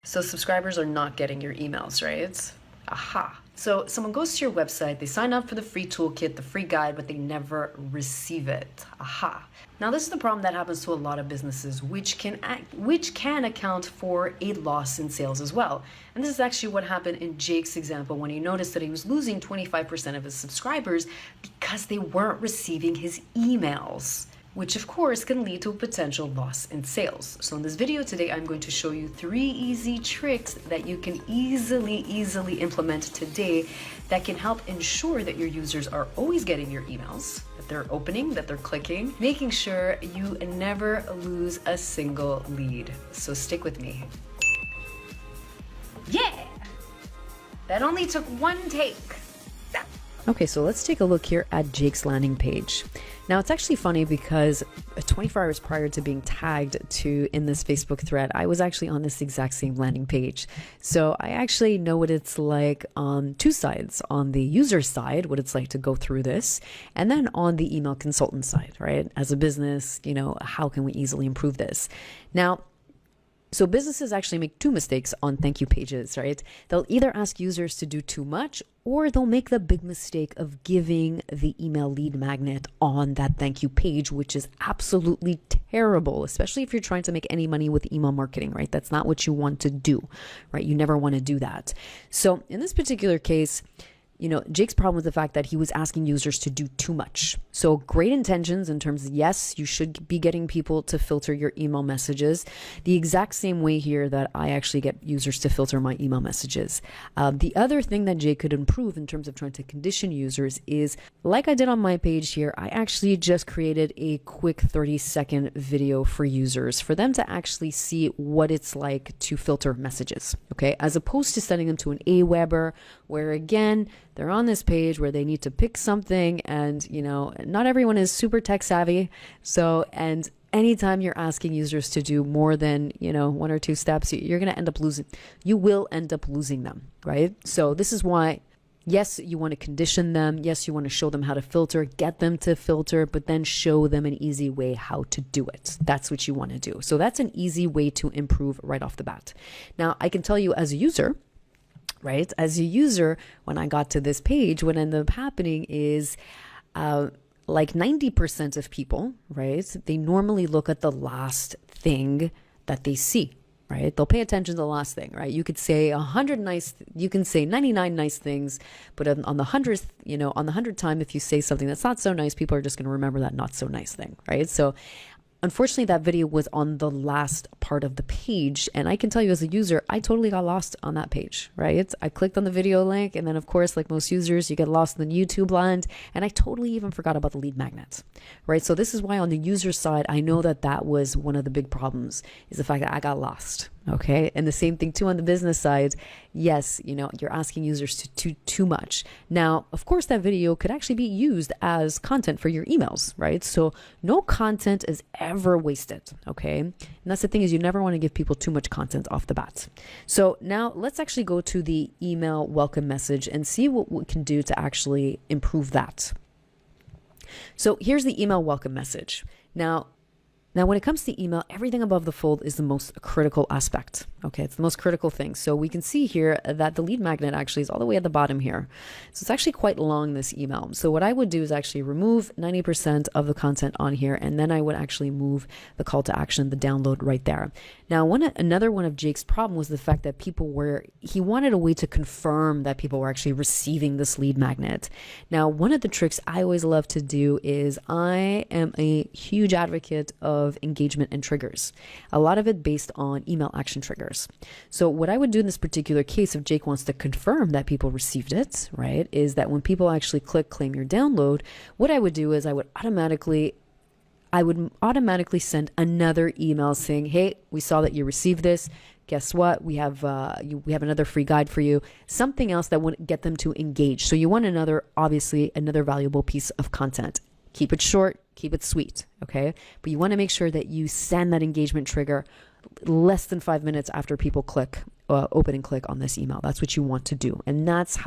So subscribers are not getting your emails, right? Aha. So someone goes to your website, they sign up for the free toolkit, the free guide, but they never receive it. Aha. Now this is the problem that happens to a lot of businesses, which can account for a loss in sales as well. And this is actually what happened in Jake's example when he noticed that he was losing 25% of his subscribers because they weren't receiving his emails, which of course can lead to a potential loss in sales. So in this video today, I'm going to show you 3 easy tricks that you can easily implement today that can help ensure that your users are always getting your emails, that they're opening, that they're clicking, making sure you never lose a single lead. So stick with me. Yeah! That only took 1 take. Okay, so let's take a look here at Jake's landing page. Now, it's actually funny because 24 hours prior to being tagged in this Facebook thread, I was actually on this exact same landing page. So I actually know what it's like on 2 sides, on the user side, what it's like to go through this, and then on the email consultant side, right? As a business, how can we easily improve this? Now, so businesses actually make 2 mistakes on thank you pages, right? They'll either ask users to do too much, or they'll make the big mistake of giving the email lead magnet on that thank you page, which is absolutely terrible, especially if you're trying to make any money with email marketing, right? That's not what you want to do, right? You never want to do that. So in this particular case, Jake's problem was the fact that he was asking users to do too much. So great intentions in terms of, yes, you should be getting people to filter your email messages the exact same way here that I actually get users to filter my email messages. The other thing that Jake could improve in terms of trying to condition users is, like I did on my page here, I actually just created a quick 30-second video for users for them to actually see what it's like to filter messages, okay? As opposed to sending them to an Aweber where, again, they're on this page where they need to pick something, and not everyone is super tech savvy. So, and anytime you're asking users to do more than 1 or 2 steps, you're going to end up losing. You will end up losing them, right? So this is why, yes, you want to condition them. Yes, you want to show them how to filter, get them to filter, but then show them an easy way how to do it. That's what you want to do. So that's an easy way to improve right off the bat. Now, I can tell you as a user, right? As a user, when I got to this page, what ended up happening is like 90% of people, right? They normally look at the last thing that they see, right? They'll pay attention to the last thing, right? You could say 100 you can say 99 nice things, but on the 100th, on the 100th time, if you say something that's not so nice, people are just going to remember that not so nice thing, right? So unfortunately, that video was on the last part of the page, and I can tell you as a user, I totally got lost on that page, right? I clicked on the video link, and then of course, like most users, you get lost in the YouTube land, and I totally even forgot about the lead magnet, right? So this is why on the user side, I know that that was one of the big problems, is the fact that I got lost. Okay. And the same thing too on the business side. Yes, you're asking users to do too much. Now, of course, that video could actually be used as content for your emails, right? So no content is ever wasted. Okay. And that's the thing, is you never want to give people too much content off the bat. So now let's actually go to the email welcome message and see what we can do to actually improve that. So here's the email welcome message. Now, when it comes to email, everything above the fold is the most critical aspect. Okay, it's the most critical thing. So we can see here that the lead magnet actually is all the way at the bottom here. So it's actually quite long, this email. So what I would do is actually remove 90% of the content on here, and then I would actually move the call to action, the download right there. Now, another one of Jake's problem was the fact that he wanted a way to confirm that people were actually receiving this lead magnet. Now, one of the tricks I always love to do is, I am a huge advocate of engagement and triggers, a lot of it based on email action triggers. So what I would do in this particular case, if Jake wants to confirm that people received it, right, is that when people actually click claim your download, what I would do is I would automatically send another email saying, hey, we saw that you received this. Guess what? We have another free guide for you. Something else that would get them to engage. So you want obviously another valuable piece of content. Keep it short, keep it sweet, okay? But you want to make sure that you send that engagement trigger less than 5 minutes after people click open and click on this email. That's what you want to do. And that's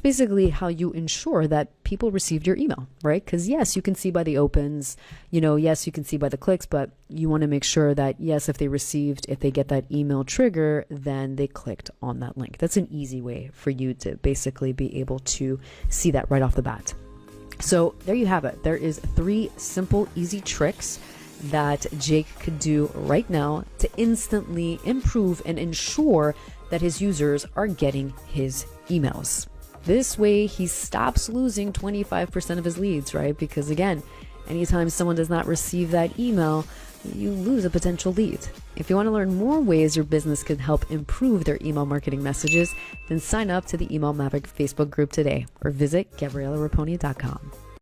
basically how you ensure that people received your email, right? Because yes, you can see by the opens, yes, you can see by the clicks, but you want to make sure that yes, if they get that email trigger, then they clicked on that link. That's an easy way for you to basically be able to see that right off the bat. So there you have it. There is 3 simple, easy tricks that Jake could do right now to instantly improve and ensure that his users are getting his emails. This way he stops losing 25% of his leads, right? Because again, anytime someone does not receive that email, you lose a potential lead. If you want to learn more ways your business can help improve their email marketing messages, then sign up to the Email Maverick Facebook group today or visit GabriellaRaponi.com.